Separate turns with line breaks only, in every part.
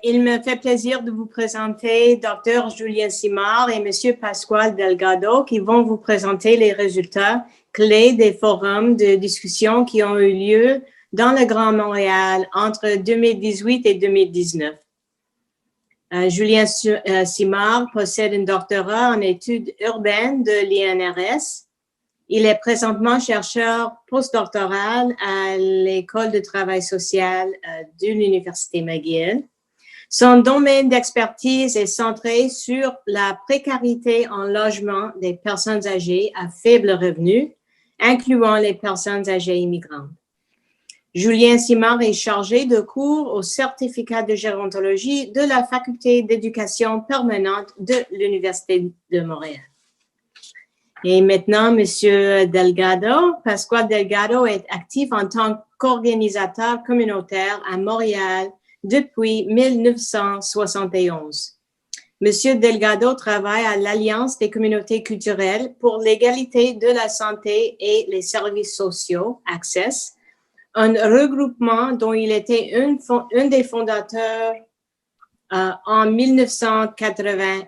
Il me fait plaisir de vous présenter Dr. Julien Simard et M. Pascual Delgado qui vont vous présenter les résultats clés des forums de discussion qui ont eu lieu dans le Grand Montréal entre 2018 et 2019. Julien Simard possède un doctorat en études urbaines de l'INRS. Il est présentement chercheur postdoctoral à l'École de travail social de l'Université McGill. Son domaine d'expertise est centré sur la précarité en logement des personnes âgées à faible revenu, incluant les personnes âgées immigrantes. Julien Simard est chargé de cours au certificat de gérontologie de la Faculté d'éducation permanente de l'Université de Montréal. Et maintenant, M. Delgado, Pascual Delgado est actif en tant qu'organisateur communautaire à Montréal depuis 1971. M. Delgado travaille à l'Alliance des communautés culturelles pour l'égalité de la santé et les services sociaux, Access, un regroupement dont il était un des fondateurs en 1984.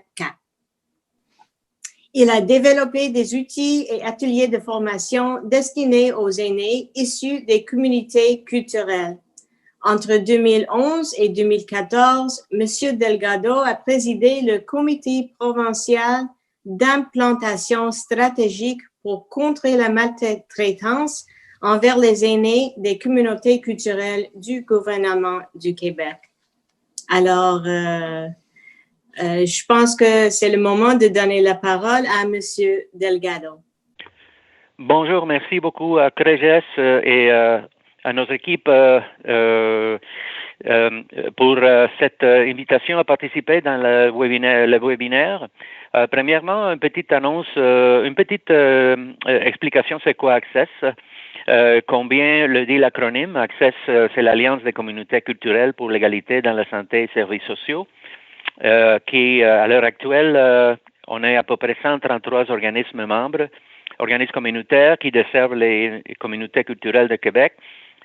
Il a développé des outils et ateliers de formation destinés aux aînés issus des communautés culturelles. Entre 2011 et 2014, M. Delgado a présidé le comité provincial d'implantation stratégique pour contrer la maltraitance envers les aînés des communautés culturelles du gouvernement du Québec. Alors, je pense que c'est le moment de donner la parole à M. Delgado.
Bonjour, merci beaucoup à Créges et à notre équipe pour cette invitation à participer dans le webinaire. Premièrement, une petite annonce, une petite explication, c'est quoi Access? Combien le dit l'acronyme? Access, c'est l'Alliance des communautés culturelles pour l'égalité dans la santé et services sociaux, qui, à l'heure actuelle, on est à peu près 133 organismes membres, organismes communautaires qui desservent les communautés culturelles de Québec.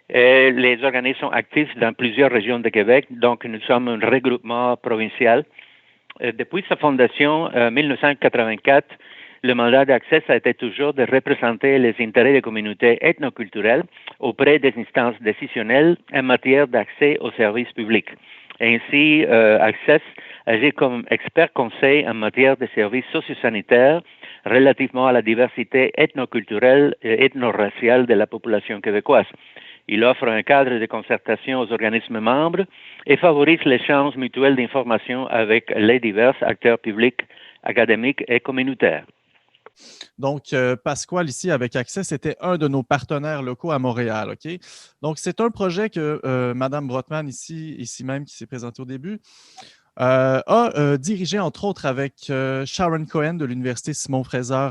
Et les organismes sont actifs dans plusieurs régions de Québec, donc nous sommes un regroupement provincial. Depuis sa fondation en 1984, le mandat d'Access a été toujours de représenter les intérêts des communautés ethnoculturelles auprès des instances décisionnelles en matière d'accès aux services publics. Ainsi, Access agit comme expert conseil en matière de services sociosanitaires relativement à la diversité ethnoculturelle et ethno-raciale de la population québécoise. Il offre un cadre de concertation aux organismes membres et favorise l'échange mutuel d'informations avec les divers acteurs publics, académiques et communautaires.
Donc, Pascual, ici, avec Access, était un de nos partenaires locaux à Montréal. OK? Donc, c'est un projet que Mme Brotman, ici même, qui s'est présentée au début, a dirigé, entre autres, avec Sharon Cohen de l'Université Simon-Fraser,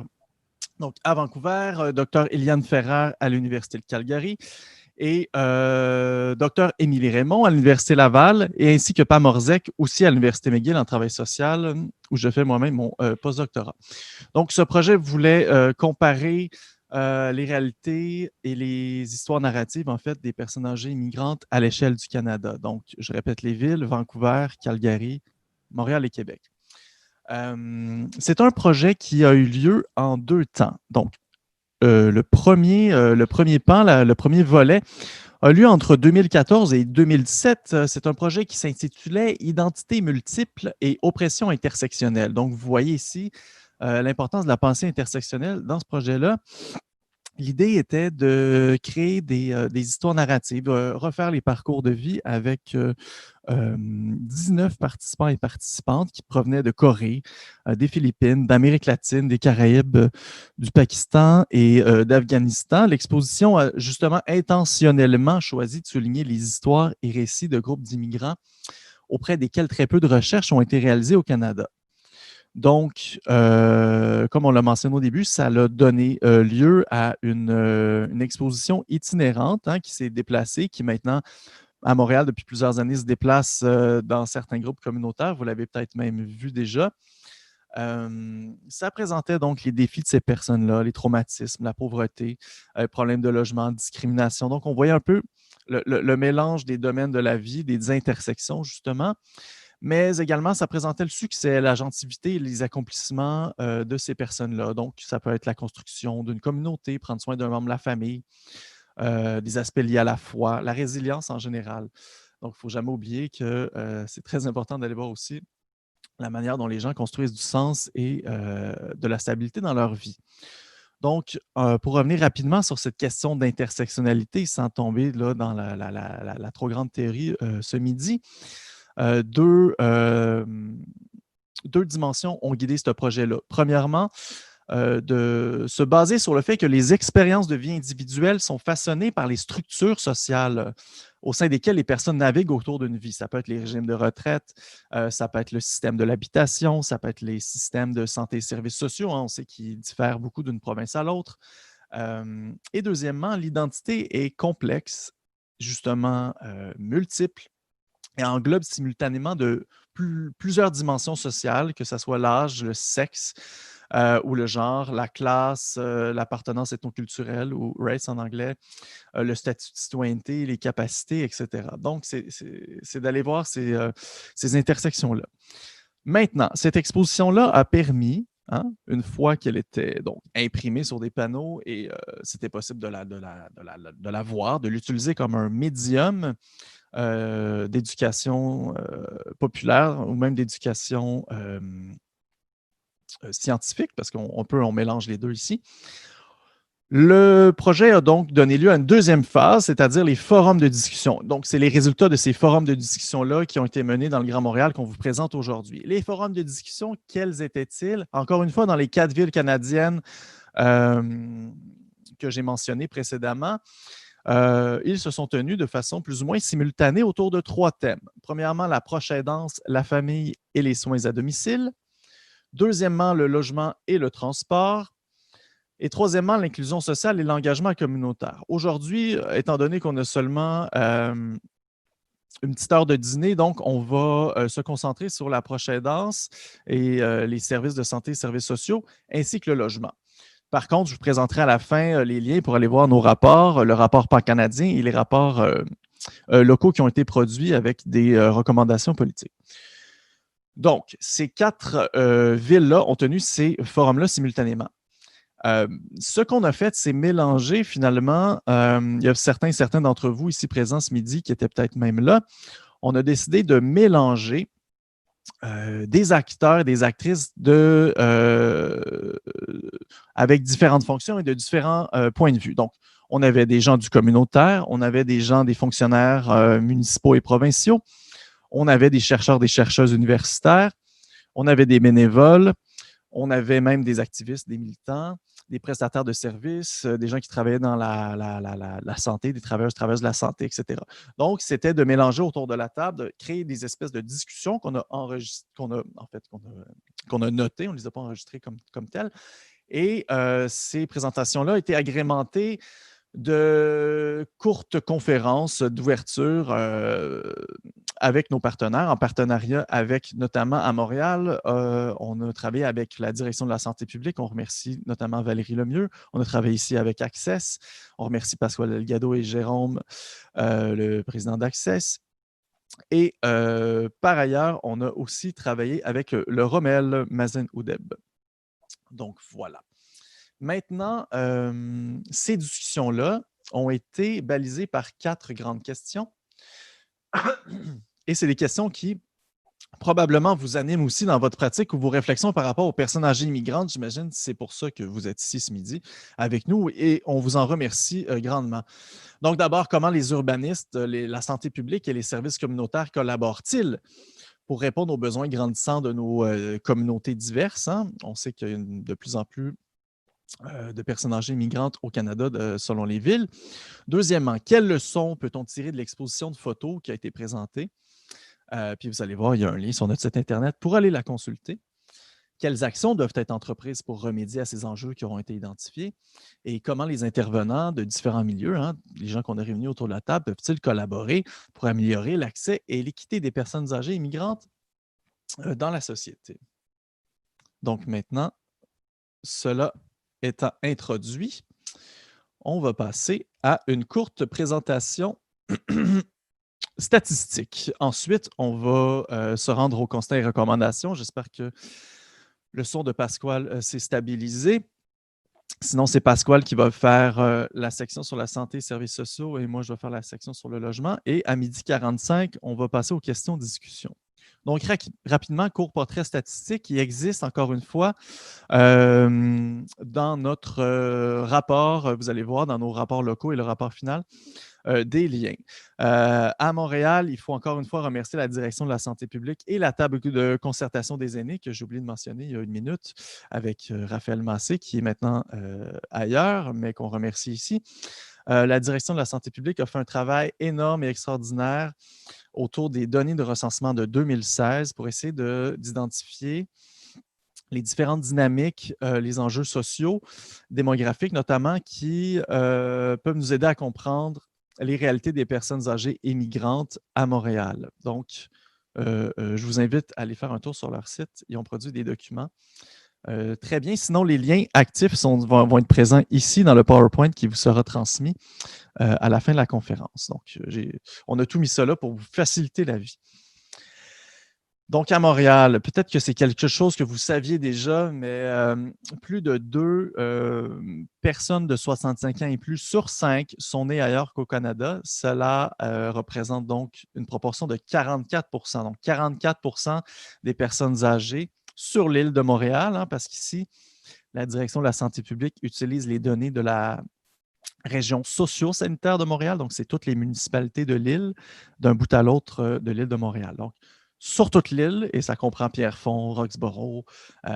donc à Vancouver, Dr. Eliane Ferrer à l'Université de Calgary et Dr. Émilie Raymond à l'Université Laval, et ainsi que Pam Orzek, aussi à l'Université McGill en travail social, où je fais moi-même mon postdoctorat. Donc, ce projet voulait comparer les réalités et les histoires narratives, en fait, des personnes âgées immigrantes à l'échelle du Canada. Donc, je répète les villes, Vancouver, Calgary, Montréal et Québec. C'est un projet qui a eu lieu en 2 temps. Donc, le premier pan, le premier volet, a lieu entre 2014 et 2017. C'est un projet qui s'intitulait « Identité multiple et oppression intersectionnelle ». Donc, vous voyez ici l'importance de la pensée intersectionnelle dans ce projet-là. L'idée était de créer des histoires narratives, refaire les parcours de vie avec 19 participants et participantes qui provenaient de Corée, des Philippines, d'Amérique latine, des Caraïbes, du Pakistan et d'Afghanistan. L'exposition a justement intentionnellement choisi de souligner les histoires et récits de groupes d'immigrants auprès desquels très peu de recherches ont été réalisées au Canada. Donc, comme on l'a mentionné au début, ça a donné lieu à une exposition itinérante qui s'est déplacée, qui maintenant, à Montréal, depuis plusieurs années, se déplace dans certains groupes communautaires. Vous l'avez peut-être même vu déjà. Ça présentait donc les défis de ces personnes-là, les traumatismes, la pauvreté, problèmes de logement, discrimination. Donc, on voyait un peu le mélange des domaines de la vie, des intersections, justement. Mais également, ça présentait le succès, la gentilité et les accomplissements de ces personnes-là. Donc, ça peut être la construction d'une communauté, prendre soin d'un membre de la famille, des aspects liés à la foi, la résilience en général. Donc, il ne faut jamais oublier que c'est très important d'aller voir aussi la manière dont les gens construisent du sens et de la stabilité dans leur vie. Donc, pour revenir rapidement sur cette question d'intersectionnalité, sans tomber là, dans la trop grande théorie ce midi, deux dimensions ont guidé ce projet-là. Premièrement, de se baser sur le fait que les expériences de vie individuelles sont façonnées par les structures sociales au sein desquelles les personnes naviguent autour d'une vie. Ça peut être les régimes de retraite, ça peut être le système de l'habitation, ça peut être les systèmes de santé et services sociaux, hein, on sait qu'ils diffèrent beaucoup d'une province à l'autre. Et deuxièmement, l'identité est complexe, justement multiple, et englobe simultanément de plusieurs dimensions sociales, que ce soit l'âge, le sexe ou le genre, la classe, l'appartenance ethnoculturelle ou race en anglais, le statut de citoyenneté, les capacités, etc. Donc, c'est d'aller voir ces intersections-là. Maintenant, cette exposition-là a permis, hein, une fois qu'elle était donc imprimée sur des panneaux et c'était possible de la voir, de l'utiliser comme un médium d'éducation populaire ou même d'éducation scientifique, parce on mélange les deux ici. Le projet a donc donné lieu à une deuxième phase, c'est-à-dire les forums de discussion. Donc, c'est les résultats de ces forums de discussion-là qui ont été menés dans le Grand Montréal qu'on vous présente aujourd'hui. Les forums de discussion, quels étaient-ils? Encore une fois, dans les 4 villes canadiennes que j'ai mentionnées précédemment, ils se sont tenus de façon plus ou moins simultanée autour de 3 thèmes. Premièrement, la proche aidance, la famille et les soins à domicile. Deuxièmement, le logement et le transport. Et troisièmement, l'inclusion sociale et l'engagement communautaire. Aujourd'hui, étant donné qu'on a seulement une petite heure de dîner, donc on va se concentrer sur la proche aidance et les services de santé et services sociaux, ainsi que le logement. Par contre, je vous présenterai à la fin les liens pour aller voir nos rapports, le rapport pan-canadien et les rapports locaux qui ont été produits avec des recommandations politiques. Donc, ces 4 villes-là ont tenu ces forums-là simultanément. Ce qu'on a fait, c'est mélanger finalement, il y a certains d'entre vous ici présents ce midi qui étaient peut-être même là, on a décidé de mélanger des acteurs et des actrices avec différentes fonctions et de différents points de vue. Donc, on avait des gens du communautaire, on avait des gens, des fonctionnaires municipaux et provinciaux, on avait des chercheurs, des chercheuses universitaires, on avait des bénévoles, on avait même des activistes, des militants, des prestataires de services, des gens qui travaillaient dans la santé, des travailleurs de la santé, etc. Donc, c'était de mélanger autour de la table, de créer des espèces de discussions qu'on a enregistrées, qu'on a notées, on ne les a pas enregistrées comme telles. Et ces présentations-là étaient agrémentées de courtes conférences d'ouverture avec nos partenaires, en partenariat avec notamment à Montréal. On a travaillé avec la direction de la santé publique. On remercie notamment Valérie Lemieux. On a travaillé ici avec Access. On remercie Pasquale Delgado et Jérôme, le président d'Access. Et par ailleurs, on a aussi travaillé avec le Rommel Mazen Oudeb. Donc voilà. Maintenant, ces discussions-là ont été balisées par 4 grandes questions. Et c'est des questions qui probablement vous animent aussi dans votre pratique ou vos réflexions par rapport aux personnes âgées immigrantes. J'imagine que c'est pour ça que vous êtes ici ce midi avec nous et on vous en remercie grandement. Donc d'abord, comment les urbanistes, la santé publique et les services communautaires collaborent-ils pour répondre aux besoins grandissants de nos communautés diverses, hein? On sait qu'il y a de plus en plus de personnes âgées migrantes au Canada selon les villes. Deuxièmement, quelles leçons peut-on tirer de l'exposition de photos qui a été présentée? Puis vous allez voir, il y a un lien sur notre site Internet pour aller la consulter. Quelles actions doivent être entreprises pour remédier à ces enjeux qui auront été identifiés? Et comment les intervenants de différents milieux, hein, les gens qu'on a réunis autour de la table, peuvent-ils collaborer pour améliorer l'accès et l'équité des personnes âgées immigrantes dans la société? Donc maintenant, cela étant introduit, on va passer à une courte présentation Statistiques. Ensuite, on va se rendre aux constats et recommandations. J'espère que le son de Pasquale s'est stabilisé. Sinon, c'est Pasquale qui va faire la section sur la santé et services sociaux et moi, je vais faire la section sur le logement. Et à 12h45, on va passer aux questions-discussions. Donc, rapidement, court portrait statistique qui existe encore une fois dans notre rapport. Vous allez voir dans nos rapports locaux et le rapport final. Des liens. À Montréal, il faut encore une fois remercier la direction de la santé publique et la table de concertation des aînés que j'ai oublié de mentionner il y a une minute avec Raphaël Massé qui est maintenant ailleurs, mais qu'on remercie ici. La direction de la santé publique a fait un travail énorme et extraordinaire autour des données de recensement de 2016 pour essayer d'identifier les différentes dynamiques, les enjeux sociaux, démographiques notamment, qui peuvent nous aider à comprendre les réalités des personnes âgées immigrantes à Montréal. Donc, je vous invite à aller faire un tour sur leur site. Ils ont produit des documents. Très bien. Sinon, les liens actifs vont être présents ici dans le PowerPoint qui vous sera transmis à la fin de la conférence. Donc, on a tout mis ça là pour vous faciliter la vie. Donc, à Montréal, peut-être que c'est quelque chose que vous saviez déjà, mais plus de 2 personnes de 65 ans et plus sur 5 sont nées ailleurs qu'au Canada. Cela représente donc une proportion de 44 %. Donc, 44 des personnes âgées sur l'île de Montréal, hein, parce qu'ici, la Direction de la santé publique utilise les données de la région socio-sanitaire de Montréal. Donc, c'est toutes les municipalités de l'île, d'un bout à l'autre de l'île de Montréal. Donc, sur toute l'île, et ça comprend Pierrefonds, Roxborough,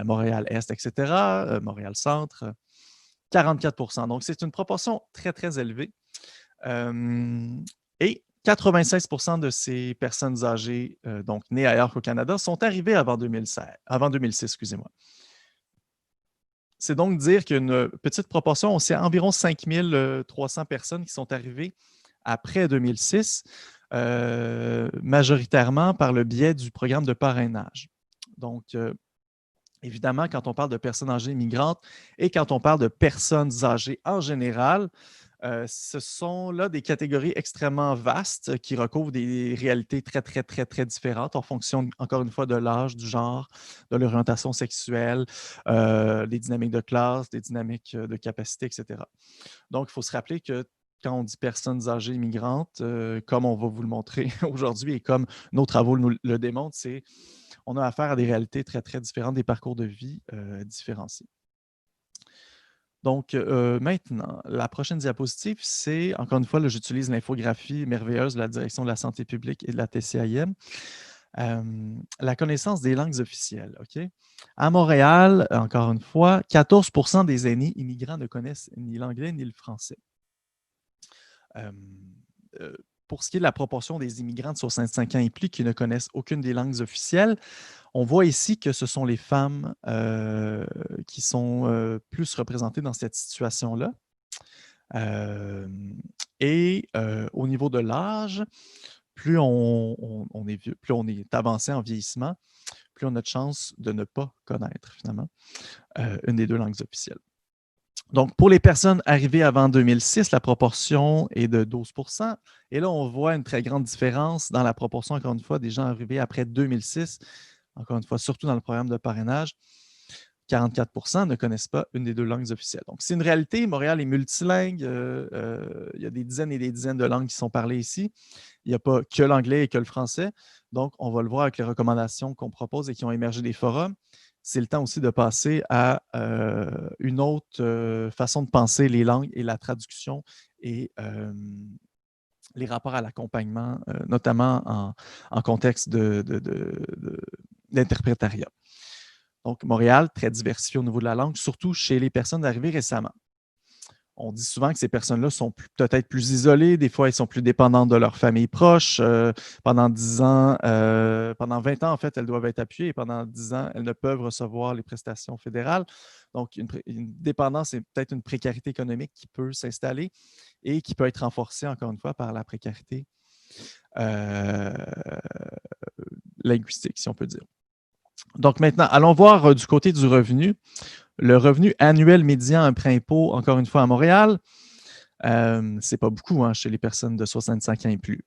Montréal-Est, etc., Montréal-Centre, 44 %. Donc, c'est une proportion très, très élevée. Et 96 % de ces personnes âgées, donc nées ailleurs qu'au Canada, sont arrivées avant 2006, excusez-moi. C'est donc dire qu'une petite proportion, c'est environ 5300 personnes qui sont arrivées après 2006, majoritairement par le biais du programme de parrainage. Donc, évidemment, quand on parle de personnes âgées migrantes et quand on parle de personnes âgées en général, ce sont là des catégories extrêmement vastes qui recouvrent des réalités très, très, très, très différentes en fonction, encore une fois, de l'âge, du genre, de l'orientation sexuelle, des dynamiques de classe, des dynamiques de capacité, etc. Donc, il faut se rappeler que quand on dit personnes âgées migrantes, comme on va vous le montrer aujourd'hui et comme nos travaux nous le démontrent, on a affaire à des réalités très, très différentes, des parcours de vie différenciés. Donc, maintenant, la prochaine diapositive, c'est, encore une fois, là, j'utilise l'infographie merveilleuse de la Direction de la santé publique et de la TCIM. La connaissance des langues officielles. OK? À Montréal, encore une fois, 14 % des aînés immigrants ne connaissent ni l'anglais ni le français. Pour ce qui est de la proportion des immigrants de 65 ans et plus qui ne connaissent aucune des langues officielles, on voit ici que ce sont les femmes qui sont plus représentées dans cette situation-là. Et au niveau de l'âge, plus on est vieux, plus on est avancé en vieillissement, plus on a de chances de ne pas connaître finalement une des deux langues officielles. Donc, pour les personnes arrivées avant 2006, la proportion est de 12 %. Et là, on voit une très grande différence dans la proportion, encore une fois, des gens arrivés après 2006. Encore une fois, surtout dans le programme de parrainage, 44 % ne connaissent pas une des deux langues officielles. Donc, c'est une réalité. Montréal est multilingue. Il y a des dizaines et des dizaines de langues qui sont parlées ici. Il n'y a pas que l'anglais et que le français. Donc, on va le voir avec les recommandations qu'on propose et qui ont émergé des forums. C'est le temps aussi de passer à une autre façon de penser les langues et la traduction et les rapports à l'accompagnement, notamment en contexte d'interprétariat. Donc, Montréal, très diversifié au niveau de la langue, surtout chez les personnes arrivées récemment. On dit souvent que ces personnes-là sont peut-être plus isolées, des fois, elles sont plus dépendantes de leur famille proche. Pendant 10 ans, pendant 20 ans, en fait, elles doivent être appuyées et pendant 10 ans, elles ne peuvent recevoir les prestations fédérales. Donc, une dépendance et peut-être une précarité économique qui peut s'installer et qui peut être renforcée, encore une fois, par la précarité linguistique, si on peut dire. Donc, maintenant, allons voir du côté du revenu. Le revenu annuel médian après impôt, encore une fois à Montréal, C'est pas beaucoup hein, chez les personnes de 65 ans et plus.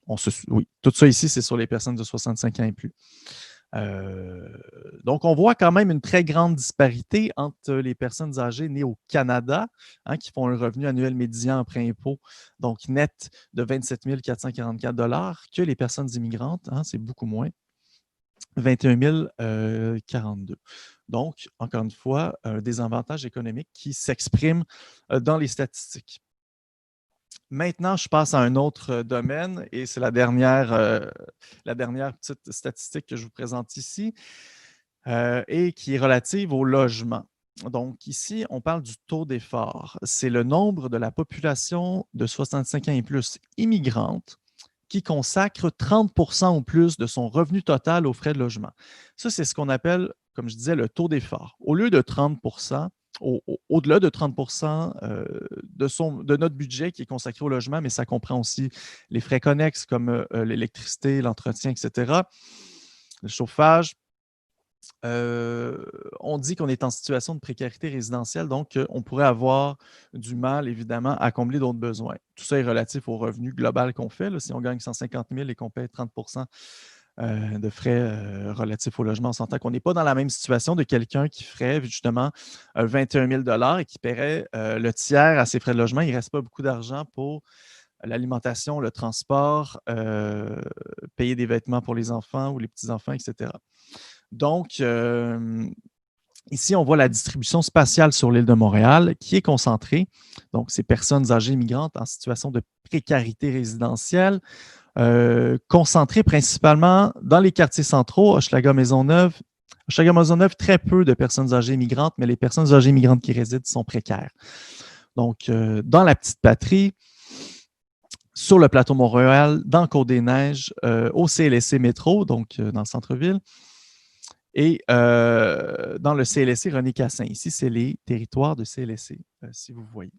Oui, tout ça ici, c'est sur les personnes de 65 ans et plus. Donc, on voit quand même une très grande disparité entre les personnes âgées nées au Canada, hein, qui font un revenu annuel médian après impôt, donc net de 27 444 que les personnes immigrantes, hein, c'est beaucoup moins, 21 042. Donc, encore une fois, un désavantage économique qui s'exprime dans les statistiques. Maintenant, je passe à un autre domaine et c'est la dernière petite statistique que je vous présente ici et qui est relative au logement. Donc, ici, on parle du taux d'effort. C'est le nombre de la population de 65 ans et plus immigrante qui consacre 30 ou plus de son revenu total aux frais de logement. Ça, c'est ce qu'on appelle, comme je disais, le taux d'effort. Au lieu de 30 au-delà de 30 de notre budget qui est consacré au logement, mais ça comprend aussi les frais connexes comme l'électricité, l'entretien, etc., le chauffage. On dit qu'on est en situation de précarité résidentielle, donc on pourrait avoir du mal, évidemment, à combler d'autres besoins. Tout ça est relatif au revenu global qu'on fait. Là. Si on gagne 150 000 et qu'on paie 30 de frais relatifs au logement, on s'entend qu'on n'est pas dans la même situation de quelqu'un qui ferait justement 21 000 et qui paierait le tiers à ses frais de logement. Il ne reste pas beaucoup d'argent pour l'alimentation, le transport, payer des vêtements pour les enfants ou les petits-enfants, etc. Donc, ici, on voit la distribution spatiale sur l'île de Montréal qui est concentrée. Donc, ces personnes âgées immigrantes en situation de précarité résidentielle, concentrées principalement dans les quartiers centraux, Hochelaga-Maisonneuve. Hochelaga-Maisonneuve, très peu de personnes âgées immigrantes, mais les personnes âgées immigrantes qui résident sont précaires. Donc, dans la petite patrie, sur le plateau Mont-Royal, dans Côte-des-Neiges, au CLSC Métro, donc dans le centre-ville, et dans le CLSC René Cassin. Ici, c'est les territoires de CLSC, si vous voyez.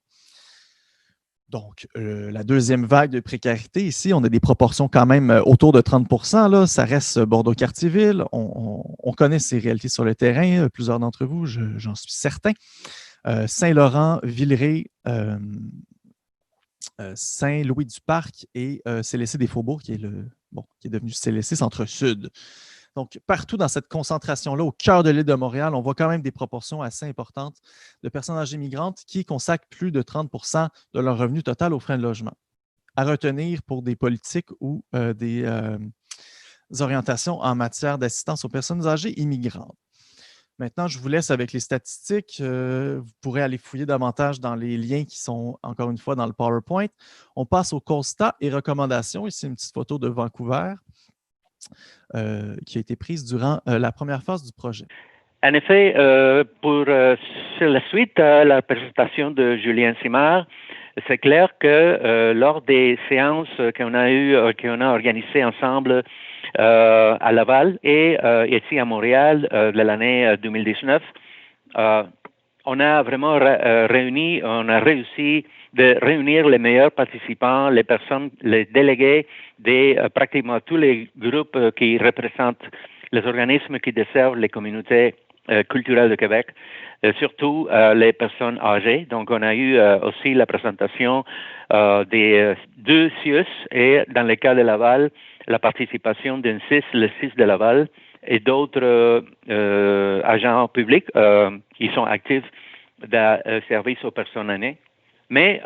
Donc, la deuxième vague de précarité, ici, on a des proportions quand même autour de 30 là. Ça reste Bordeaux-Cartierville. On connaît ces réalités sur le terrain, plusieurs d'entre vous, j'en suis certain. Saint-Laurent, Villeray, Saint-Louis-du-Parc et CLSC des Faubourgs, qui est devenu CLSC Centre-Sud. Donc, partout dans cette concentration-là, au cœur de l'île de Montréal, on voit quand même des proportions assez importantes de personnes âgées migrantes qui consacrent plus de 30 de leur revenu total aux frais de logement. À retenir pour des politiques ou des orientations en matière d'assistance aux personnes âgées immigrantes. Maintenant, je vous laisse avec les statistiques. Vous pourrez aller fouiller davantage dans les liens qui sont, encore une fois, dans le PowerPoint. On passe aux constats et recommandations. Ici, une petite photo de Vancouver. Qui a été prise durant la première phase du projet.
En effet, sur la suite à la présentation de Julien Simard, c'est clair que lors des séances qu'on a organisées ensemble à Laval et ici à Montréal de l'année 2019, on a vraiment réussi de réunir les meilleurs participants, les personnes, les délégués de pratiquement tous les groupes qui représentent les organismes qui desservent les communautés culturelles de Québec, surtout les personnes âgées. Donc, on a eu aussi la présentation des deux CIUS et, dans le cas de Laval, la participation d'un CIS, le CIS de Laval, et d'autres agents publics qui sont actifs dans le service aux personnes aînées. Mais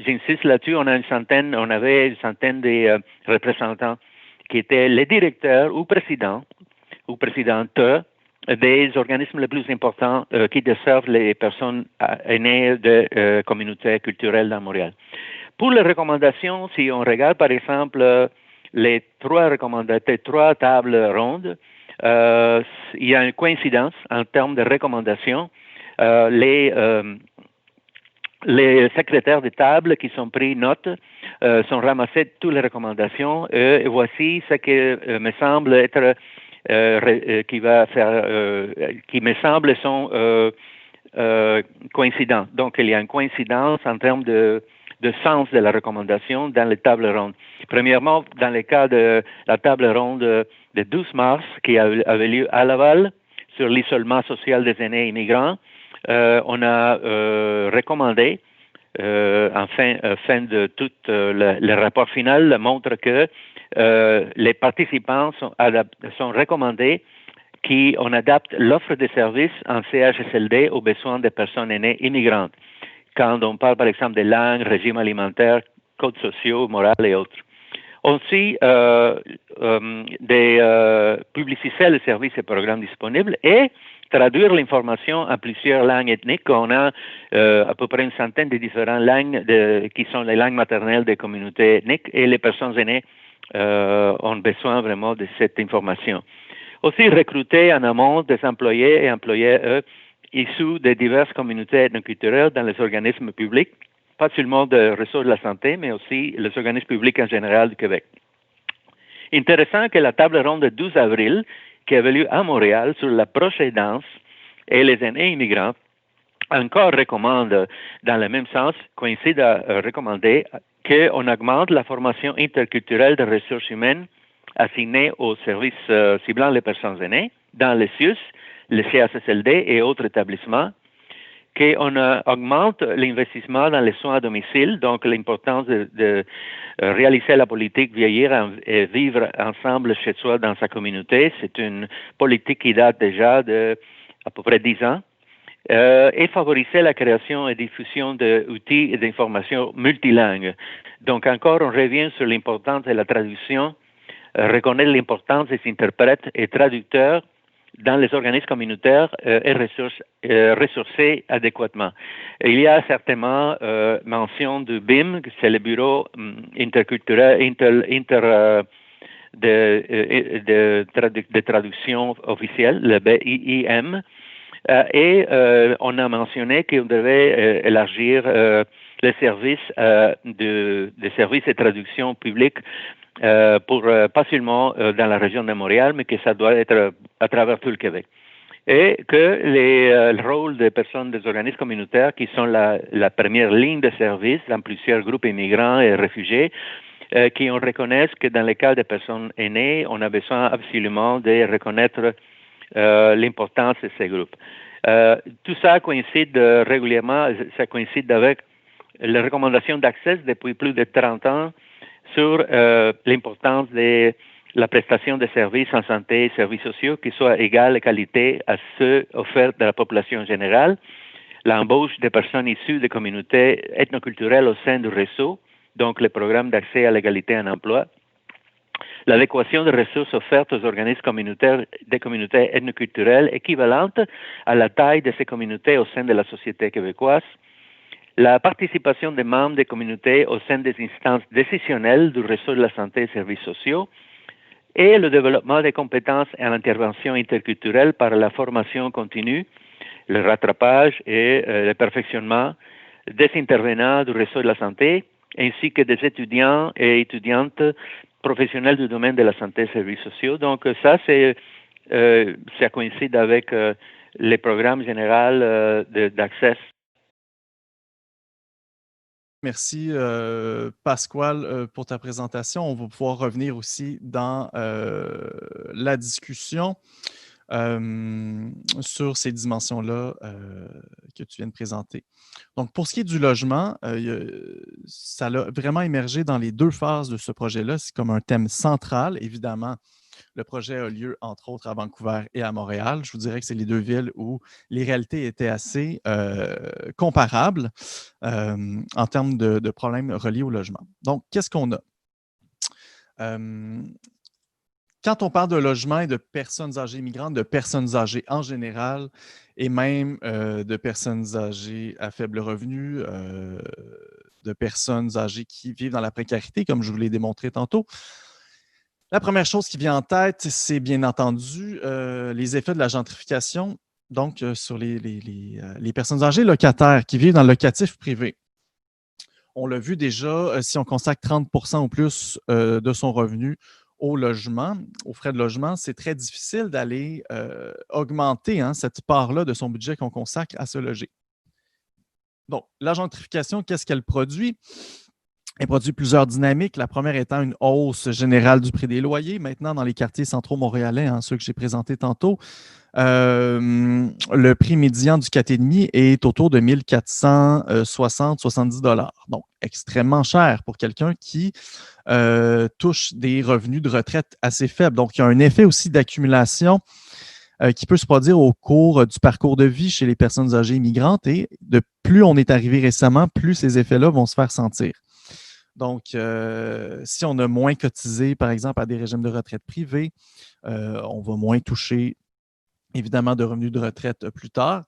j'insiste là-dessus, on avait une centaine de représentants qui étaient les directeurs ou présidentes des organismes les plus importants qui desservent les personnes aînées de communautés culturelles dans Montréal. Pour les recommandations, si on regarde par exemple les trois tables rondes, il y a une coïncidence en termes de recommandations. Les secrétaires de table qui sont pris note sont ramassés toutes les recommandations et voici ce que me semble être qui me semble sont coïncidents. Donc il y a une coïncidence en termes de sens de la recommandation dans les tables rondes. Premièrement, dans le cas de la table ronde de 12 mars qui avait lieu à Laval sur l'isolement social des aînés immigrants, on a recommandé fin de tout le rapport final montre que les participants sont recommandés qu'on adapte l'offre de services en CHSLD aux besoins des personnes aînées immigrantes. Quand on parle, par exemple, des langues, régime alimentaire, codes sociaux, morales et autres. Aussi, publiciser les services et programmes disponibles et traduire l'information en plusieurs langues ethniques. On a à peu près une centaine de différentes langues qui sont les langues maternelles des communautés ethniques et les personnes aînées ont besoin vraiment de cette information. Aussi, recruter en amont des employés et employés issus de diverses communautés ethnoculturelles dans les organismes publics, pas seulement de ressources de la santé, mais aussi les organismes publics en général du Québec. Intéressant que la table ronde du 12 avril, qui avait lieu à Montréal sur la proche aidance et les aînés immigrants, encore recommande, dans le même sens, coïncide à recommander qu'on augmente la formation interculturelle des ressources humaines assignée aux services ciblant les personnes aînées dans les CIUS, les CHSLD et autres établissements, qu'on augmente l'investissement dans les soins à domicile, donc l'importance de réaliser la politique vieillir et vivre ensemble chez soi dans sa communauté. C'est une politique qui date déjà de à peu près 10 ans. Et favoriser la création et diffusion d'outils et d'informations multilingues. Donc encore, on revient sur l'importance de la traduction, reconnaître l'importance des interprètes et traducteurs dans les organismes communautaires et ressourcés adéquatement. Il y a certainement mention du BIM, c'est le Bureau interculturel de traduction officielle, le BIIM, et on a mentionné qu'on devait élargir les services des services de traduction publique pour pas seulement dans la région de Montréal, mais que ça doit être à travers tout le Québec. Et que le rôle des personnes des organismes communautaires qui sont la première ligne de service dans plusieurs groupes immigrants et réfugiés, qui on reconnaisse que dans le cas des personnes aînées, on a besoin absolument de reconnaître l'importance de ces groupes. Tout ça coïncide régulièrement, ça coïncide avec les recommandations d'Access depuis plus de 30 ans sur l'importance de la prestation de services en santé et services sociaux qui soient égales de qualité à ceux offerts de la population générale, l'embauche des personnes issues des communautés ethnoculturelles au sein du réseau, donc le programme d'accès à l'égalité en emploi, l'adéquation des ressources offertes aux organismes communautaires des communautés ethnoculturelles équivalentes à la taille de ces communautés au sein de la société québécoise, la participation des membres des communautés au sein des instances décisionnelles du réseau de la santé et des services sociaux, et le développement des compétences et l'intervention interculturelle par la formation continue, le rattrapage et le perfectionnement des intervenants du réseau de la santé, ainsi que des étudiants et étudiantes professionnels du domaine de la santé et des services sociaux. Donc ça, ça coïncide avec les programmes généraux d'Access.
Merci, Pasquale, pour ta présentation. On va pouvoir revenir aussi dans la discussion sur ces dimensions-là que tu viens de présenter. Donc, pour ce qui est du logement, ça a vraiment émergé dans les deux phases de ce projet-là. C'est comme un thème central, évidemment. Le projet a lieu, entre autres, à Vancouver et à Montréal. Je vous dirais que c'est les deux villes où les réalités étaient assez comparables en termes de problèmes reliés au logement. Donc, qu'est-ce qu'on a? Quand on parle de logement et de personnes âgées immigrantes, de personnes âgées en général, et même de personnes âgées à faible revenu, de personnes âgées qui vivent dans la précarité, comme je vous l'ai démontré tantôt, la première chose qui vient en tête, c'est bien entendu les effets de la gentrification, donc sur les personnes âgées locataires qui vivent dans le locatif privé. On l'a vu déjà, si on consacre 30 % ou plus de son revenu au logement, aux frais de logement, c'est très difficile d'aller augmenter cette part-là de son budget qu'on consacre à se loger. Donc, la gentrification, qu'est-ce qu'elle produit? Elle produit plusieurs dynamiques. La première étant une hausse générale du prix des loyers. Maintenant, dans les quartiers centraux montréalais, ceux que j'ai présentés tantôt, le prix médian du 4,5 est autour de 1460-70 $. Donc, extrêmement cher pour quelqu'un qui touche des revenus de retraite assez faibles. Donc, il y a un effet aussi d'accumulation qui peut se produire au cours du parcours de vie chez les personnes âgées immigrantes. Et de plus on est arrivé récemment, plus ces effets-là vont se faire sentir. Donc, si on a moins cotisé, par exemple, à des régimes de retraite privés, on va moins toucher, évidemment, de revenus de retraite plus tard,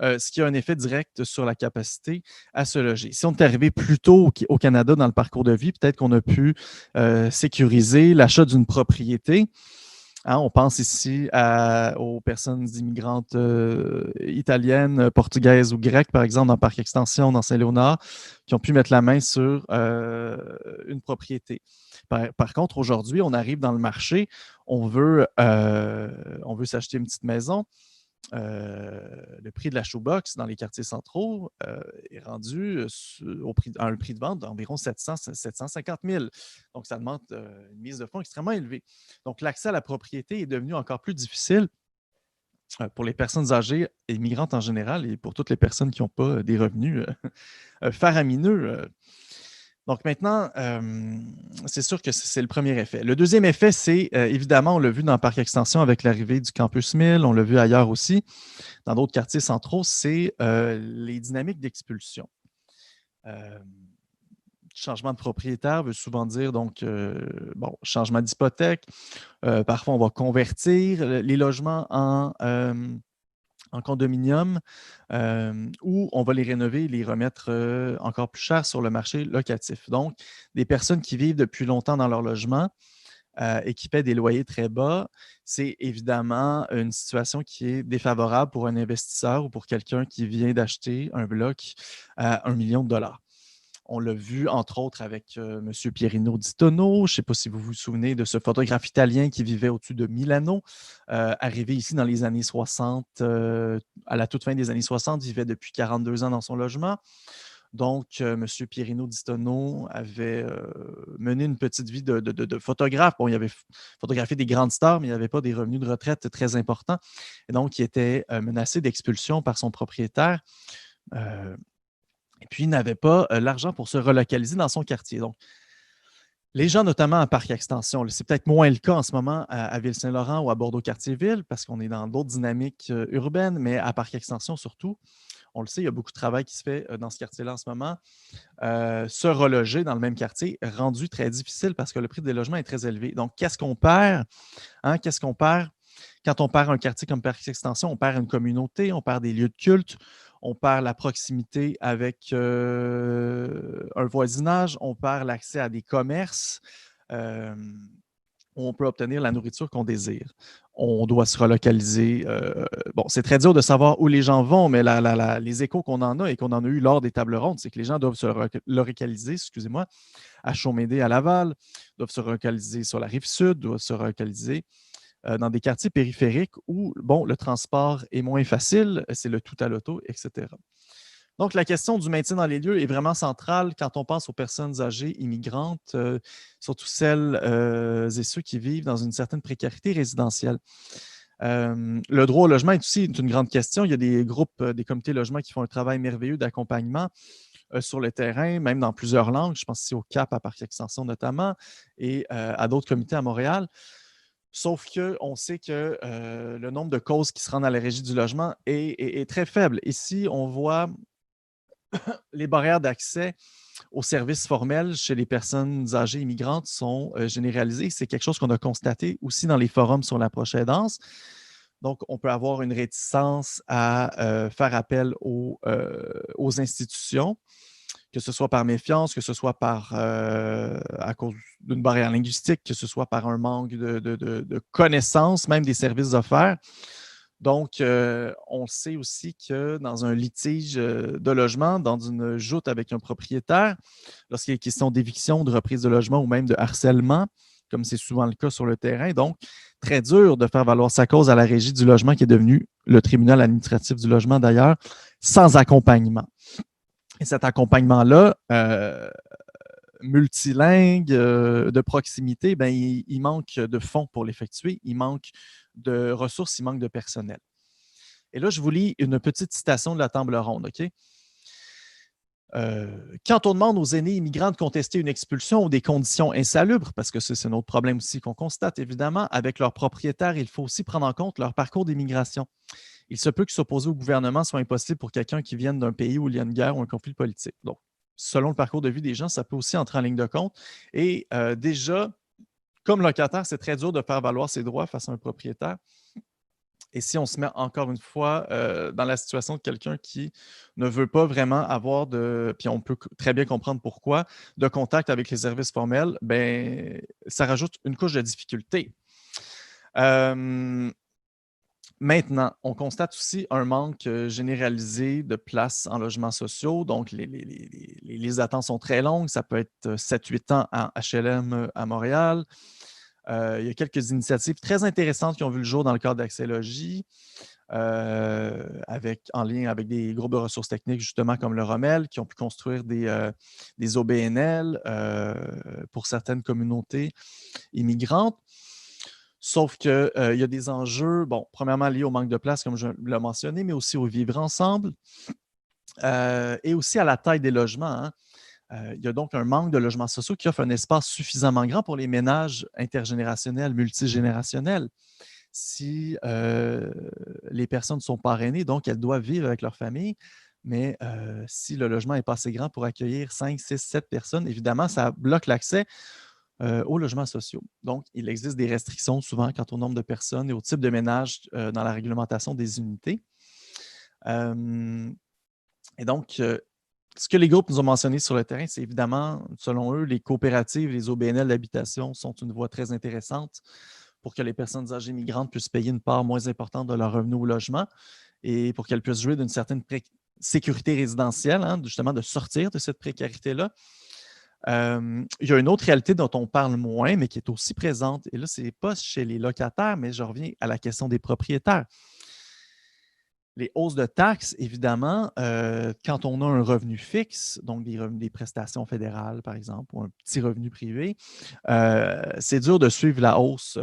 ce qui a un effet direct sur la capacité à se loger. Si on est arrivé plus tôt au Canada dans le parcours de vie, peut-être qu'on a pu sécuriser l'achat d'une propriété. On pense ici aux personnes immigrantes italiennes, portugaises ou grecques, par exemple, dans Parc Extension, dans Saint-Léonard, qui ont pu mettre la main sur une propriété. Par contre, aujourd'hui, on arrive dans le marché, on veut s'acheter une petite maison. Le prix de la shoebox dans les quartiers centraux est rendu à un prix de vente d'environ 750 000. Donc, ça demande une mise de fonds extrêmement élevée. Donc, l'accès à la propriété est devenu encore plus difficile pour les personnes âgées et migrantes en général et pour toutes les personnes qui n'ont pas des revenus faramineux. Donc maintenant, c'est sûr que c'est le premier effet. Le deuxième effet, c'est évidemment, on l'a vu dans Parc Extension avec l'arrivée du Campus 1000, on l'a vu ailleurs aussi, dans d'autres quartiers centraux, c'est les dynamiques d'expulsion. Changement de propriétaire veut souvent dire donc changement d'hypothèque. Parfois, on va convertir les logements en condominium où on va les rénover et les remettre encore plus cher sur le marché locatif. Donc, des personnes qui vivent depuis longtemps dans leur logement et qui paient des loyers très bas, c'est évidemment une situation qui est défavorable pour un investisseur ou pour quelqu'un qui vient d'acheter un bloc à $1 million. On l'a vu, entre autres, avec M. Pierino Di Tono. Je ne sais pas si vous vous souvenez de ce photographe italien qui vivait au-dessus de Milano, arrivé ici dans les années 60, à la toute fin des années 60, vivait depuis 42 ans dans son logement. Donc, M. Pierino Di Tono avait mené une petite vie de photographe. Bon, il avait photographié des grandes stars, mais il n'y avait pas des revenus de retraite très importants. Et donc, il était menacé d'expulsion par son propriétaire. Et puis, il n'avait pas l'argent pour se relocaliser dans son quartier. Donc, les gens, notamment à Parc Extension, c'est peut-être moins le cas en ce moment à Ville-Saint-Laurent ou à Bordeaux-Quartier-Ville parce qu'on est dans d'autres dynamiques urbaines, mais à Parc Extension surtout, on le sait, il y a beaucoup de travail qui se fait dans ce quartier-là en ce moment. Se reloger dans le même quartier est rendu très difficile parce que le prix des logements est très élevé. Donc, qu'est-ce qu'on perd? Qu'est-ce qu'on perd? Quand on perd un quartier comme Parc Extension, on perd une communauté, on perd des lieux de culte, on perd la proximité avec un voisinage, on perd l'accès à des commerces où on peut obtenir la nourriture qu'on désire. On doit se relocaliser. C'est très dur de savoir où les gens vont, mais les échos qu'on en a et qu'on en a eu lors des tables rondes, c'est que les gens doivent se relocaliser, à Chaumédé, à Laval, doivent se relocaliser sur la Rive-Sud, doivent se relocaliser dans des quartiers périphériques où, le transport est moins facile, c'est le tout à l'auto, etc. Donc, la question du maintien dans les lieux est vraiment centrale quand on pense aux personnes âgées immigrantes, surtout celles et ceux qui vivent dans une certaine précarité résidentielle. Le droit au logement est aussi une grande question. Il y a des groupes, des comités logement qui font un travail merveilleux d'accompagnement sur le terrain, même dans plusieurs langues. Je pense ici au CAP à Parc Extension notamment et à d'autres comités à Montréal. Sauf qu'on sait que le nombre de causes qui se rendent à la régie du logement est très faible. Ici, on voit les barrières d'accès aux services formels chez les personnes âgées immigrantes sont généralisées. C'est quelque chose qu'on a constaté aussi dans les forums sur l'approche aidance. Donc, on peut avoir une réticence à faire appel aux institutions, que ce soit par méfiance, que ce soit à cause d'une barrière linguistique, que ce soit par un manque de connaissances, même des services offerts. Donc, on sait aussi que dans un litige de logement, dans une joute avec un propriétaire, lorsqu'il est question d'éviction, de reprise de logement ou même de harcèlement, comme c'est souvent le cas sur le terrain, donc très dur de faire valoir sa cause à la régie du logement qui est devenu le tribunal administratif du logement d'ailleurs, sans accompagnement. Et cet accompagnement-là multilingue, de proximité, ben, il manque de fonds pour l'effectuer, il manque de ressources, il manque de personnel. Et là, je vous lis une petite citation de la table ronde, OK? Quand on demande aux aînés immigrants de contester une expulsion ou des conditions insalubres, parce que c'est un autre problème aussi qu'on constate, évidemment, avec leurs propriétaires, il faut aussi prendre en compte leur parcours d'immigration. Il se peut que s'opposer au gouvernement soit impossible pour quelqu'un qui vienne d'un pays où il y a une guerre ou un conflit politique. Donc, selon le parcours de vie des gens, ça peut aussi entrer en ligne de compte. Et déjà, comme locataire, c'est très dur de faire valoir ses droits face à un propriétaire. Et si on se met encore une fois dans la situation de quelqu'un qui ne veut pas vraiment avoir puis on peut très bien comprendre pourquoi, de contact avec les services formels, ben, ça rajoute une couche de difficulté. Maintenant, on constate aussi un manque généralisé de places en logements sociaux. Donc, les attentes sont très longues. Ça peut être 7-8 ans en HLM à Montréal. Il y a quelques initiatives très intéressantes qui ont vu le jour dans le cadre d'Accès Logis, en lien avec des groupes de ressources techniques, justement, comme le Rommel, qui ont pu construire des OBNL pour certaines communautés immigrantes. Sauf qu'il y a des enjeux, bon, premièrement liés au manque de place, comme je l'ai mentionné, mais aussi au vivre ensemble et aussi à la taille des logements. Hein. Il y a donc un manque de logements sociaux qui offre un espace suffisamment grand pour les ménages intergénérationnels, multigénérationnels. Si les personnes ne sont pas parrainées, donc elles doivent vivre avec leur famille, mais si le logement n'est pas assez grand pour accueillir 5, 6, 7 personnes, évidemment, ça bloque l'accès aux logements sociaux. Donc, il existe des restrictions souvent quant au nombre de personnes et au type de ménage dans la réglementation des unités. Et donc, ce que les groupes nous ont mentionné sur le terrain, c'est évidemment, selon eux, les coopératives, les OBNL d'habitation sont une voie très intéressante pour que les personnes âgées migrantes puissent payer une part moins importante de leur revenu au logement et pour qu'elles puissent jouir d'une certaine sécurité résidentielle, hein, justement de sortir de cette précarité-là. Il y a une autre réalité dont on parle moins, mais qui est aussi présente. Et là, ce n'est pas chez les locataires, mais je reviens à la question des propriétaires. Les hausses de taxes, évidemment, quand on a un revenu fixe, donc des prestations fédérales, par exemple, ou un petit revenu privé, c'est dur de suivre la hausse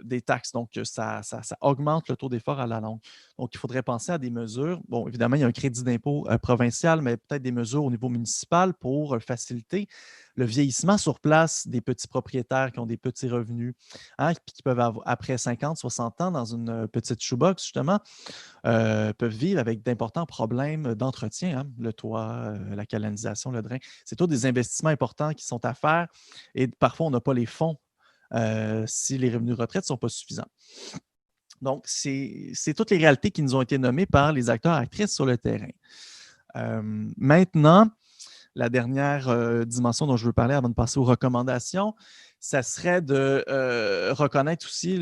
des taxes. Donc, ça augmente le taux d'effort à la longue. Donc, il faudrait penser à des mesures. Bon, évidemment, il y a un crédit d'impôt provincial, mais peut-être des mesures au niveau municipal pour faciliter le vieillissement sur place des petits propriétaires qui ont des petits revenus, hein, puis qui peuvent avoir, après 50, 60 ans, dans une petite shoebox, justement, peuvent vivre avec d'importants problèmes d'entretien, hein, le toit, la canalisation, le drain. C'est tous des investissements importants qui sont à faire et parfois, on n'a pas les fonds si les revenus de retraite ne sont pas suffisants. Donc, c'est toutes les réalités qui nous ont été nommées par les acteurs et actrices sur le terrain. Maintenant, la dernière dimension dont je veux parler avant de passer aux recommandations, ça serait de reconnaître aussi,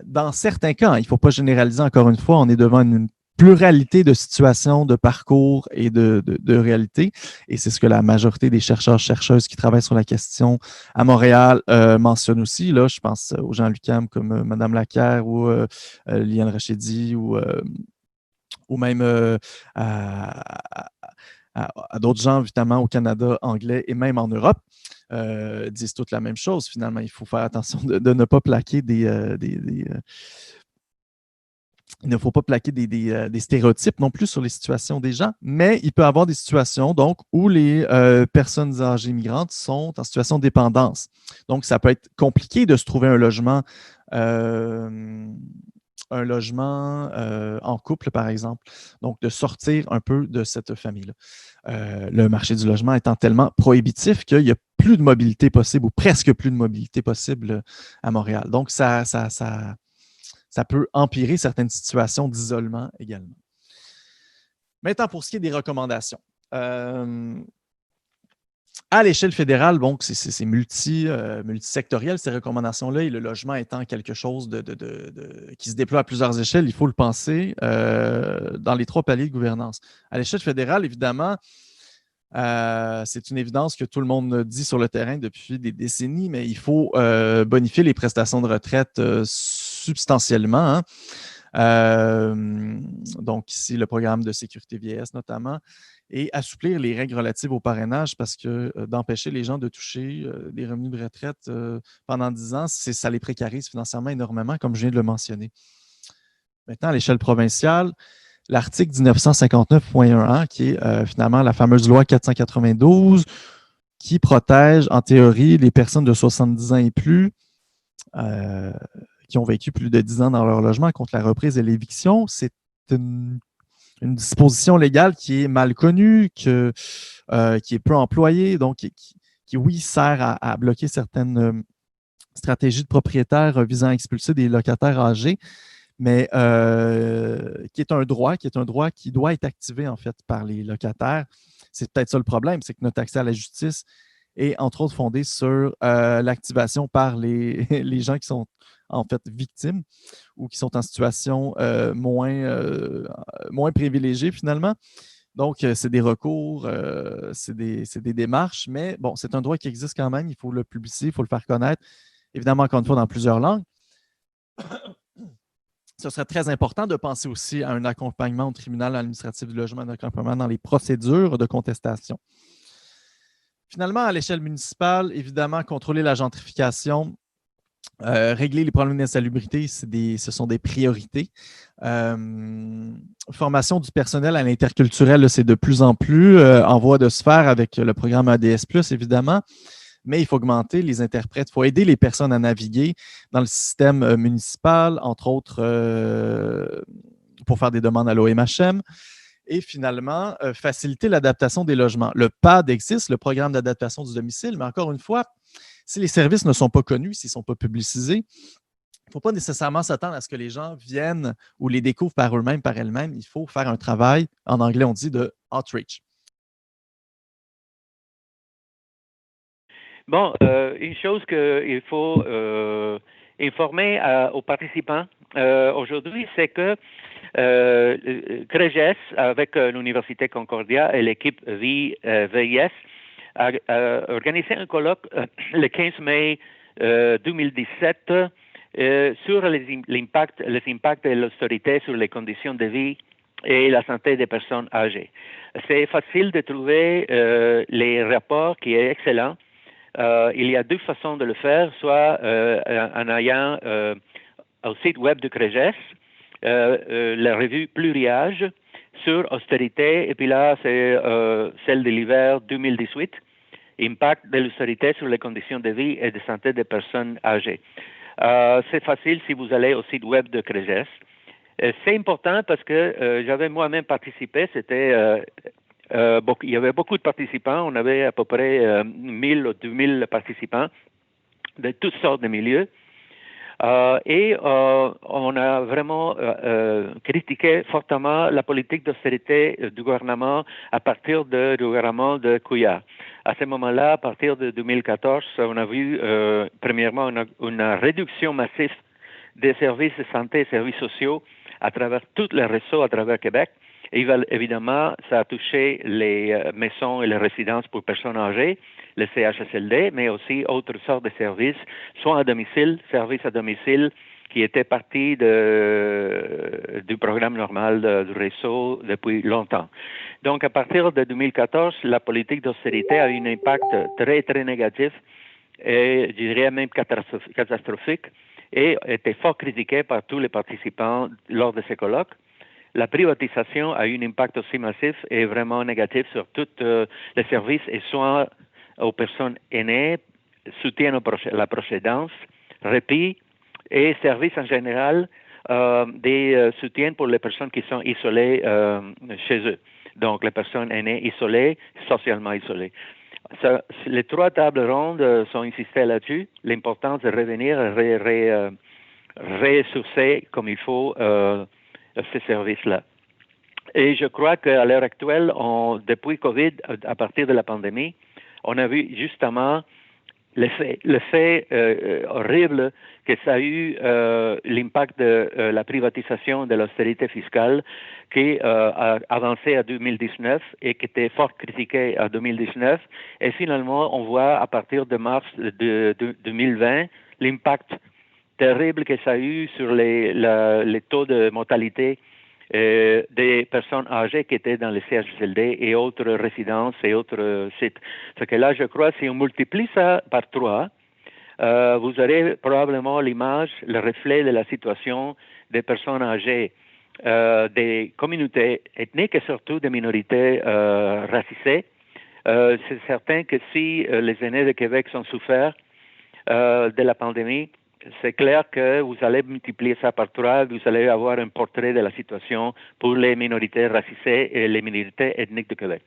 dans certains cas, hein, il ne faut pas généraliser encore une fois, on est devant une pluralité de situations, de parcours et de réalités. Et c'est ce que la majorité des chercheurs-chercheuses qui travaillent sur la question à Montréal mentionnent aussi. Là, je pense aux gens à l'UQAM comme Mme Lacaire ou Liane Rachedi ou même à d'autres gens, évidemment, au Canada anglais et même en Europe, disent toutes la même chose. Finalement, il faut faire attention de ne pas plaquer il ne faut pas plaquer des stéréotypes non plus sur les situations des gens, mais il peut y avoir des situations donc, où les personnes âgées migrantes sont en situation de dépendance. Donc, ça peut être compliqué de se trouver un logement en couple, par exemple. Donc, de sortir un peu de cette famille-là. Le marché du logement étant tellement prohibitif qu'il n'y a plus de mobilité possible ou presque plus de mobilité possible à Montréal. Donc, ça peut empirer certaines situations d'isolement également. Maintenant, pour ce qui est des recommandations. À l'échelle fédérale, bon, c'est multisectoriel, ces recommandations-là, et le logement étant quelque chose qui se déploie à plusieurs échelles, il faut le penser dans les 3 paliers de gouvernance. À l'échelle fédérale, évidemment, c'est une évidence que tout le monde dit sur le terrain depuis des décennies, mais il faut bonifier les prestations de retraite substantiellement. Hein. Donc ici, le programme de sécurité vieillesse notamment, et assouplir les règles relatives au parrainage parce que d'empêcher les gens de toucher des revenus de retraite pendant 10 ans, ça les précarise financièrement énormément, comme je viens de le mentionner. Maintenant, à l'échelle provinciale, l'article 1959.1a, qui est finalement la fameuse loi 492, qui protège en théorie les personnes de 70 ans et plus qui ont vécu plus de 10 ans dans leur logement contre la reprise et l'éviction. C'est une disposition légale qui est mal connue, qui est peu employée, donc qui oui, sert à bloquer certaines stratégies de propriétaires visant à expulser des locataires âgés, mais qui est un droit qui doit être activé en fait par les locataires. C'est peut-être ça le problème, c'est que notre accès à la justice est entre autres fondé sur l'activation par les gens qui sont en fait victimes ou qui sont en situation moins privilégiée finalement. Donc, c'est des recours, c'est des démarches, mais bon, c'est un droit qui existe quand même, il faut le publiciser, il faut le faire connaître, évidemment, encore une fois, dans plusieurs langues. Ce serait très important de penser aussi à un accompagnement au tribunal administratif du logement, un accompagnement dans les procédures de contestation. Finalement, à l'échelle municipale, évidemment, contrôler la gentrification, régler les problèmes d'insalubrité, ce sont des priorités. Formation du personnel à l'interculturel, c'est de plus en plus en voie de se faire avec le programme ADS+, évidemment. Mais il faut augmenter les interprètes, il faut aider les personnes à naviguer dans le système municipal, entre autres pour faire des demandes à l'OMHM. Et finalement, faciliter l'adaptation des logements. Le PAD existe, le programme d'adaptation du domicile, mais encore une fois, si les services ne sont pas connus, s'ils ne sont pas publicisés, il ne faut pas nécessairement s'attendre à ce que les gens viennent ou les découvrent par eux-mêmes, par elles-mêmes. Il faut faire un travail, en anglais on dit, de outreach.
Bon, une chose qu'il faut informer aux participants aujourd'hui, c'est que CREGES, avec l'Université Concordia et l'équipe VIS, a organisé un colloque le 15 mai 2017 sur les impacts de l'austérité sur les conditions de vie et la santé des personnes âgées. C'est facile de trouver les rapports qui est excellent. Il y a deux façons de le faire, soit en ayant au site web de CREGES la revue Pluriage sur austérité, et puis là, c'est celle de l'hiver 2018, impact de l'austérité sur les conditions de vie et de santé des personnes âgées. C'est facile si vous allez au site web de CREGES. C'est important parce que j'avais moi-même participé, il y avait beaucoup de participants, on avait à peu près 1000 ou 2000 participants de toutes sortes de milieux. Et on a vraiment critiqué fortement la politique d'austérité du gouvernement à partir du gouvernement de Couillard. À ce moment-là, à partir de 2014, on a vu premièrement une réduction massive des services de santé et services sociaux à travers tous les réseaux à travers Québec. Et évidemment, ça a touché les maisons et les résidences pour personnes âgées, les CHSLD, mais aussi autres sortes de services, soins à domicile, services à domicile, qui étaient partis du programme normal du réseau depuis longtemps. Donc, à partir de 2014, la politique d'austérité a eu un impact très, très négatif et, je dirais, même catastrophique, et était fort critiquée par tous les participants lors de ces colloques. La privatisation a eu un impact aussi massif et vraiment négatif sur tous les services et soins aux personnes aînées, soutien à la proche-aidance, répit et services en général, des soutiens pour les personnes qui sont isolées chez eux. Donc, les personnes aînées isolées, socialement isolées. Les trois tables rondes sont insistées là-dessus, l'importance de revenir ressourcer comme il faut ces services-là. Et je crois qu'à l'heure actuelle, depuis COVID, à partir de la pandémie, on a vu justement l'effet horrible que ça a eu l'impact de la privatisation de l'austérité fiscale qui a avancé à 2019 et qui était fort critiquée à 2019. Et finalement, on voit à partir de mars de 2020 l'impact terrible que ça a eu sur les taux de mortalité des personnes âgées qui étaient dans les CHSLD et autres résidences et autres sites. Ce que là, je crois, si on multiplie ça par 3, vous aurez probablement l'image, le reflet de la situation des personnes âgées, des communautés ethniques et surtout des minorités racisées. C'est certain que si les aînés de Québec sont souffert de la pandémie, c'est clair que vous allez multiplier ça par 3, vous allez avoir un portrait de la situation pour les minorités racisées et les minorités ethniques de Québec.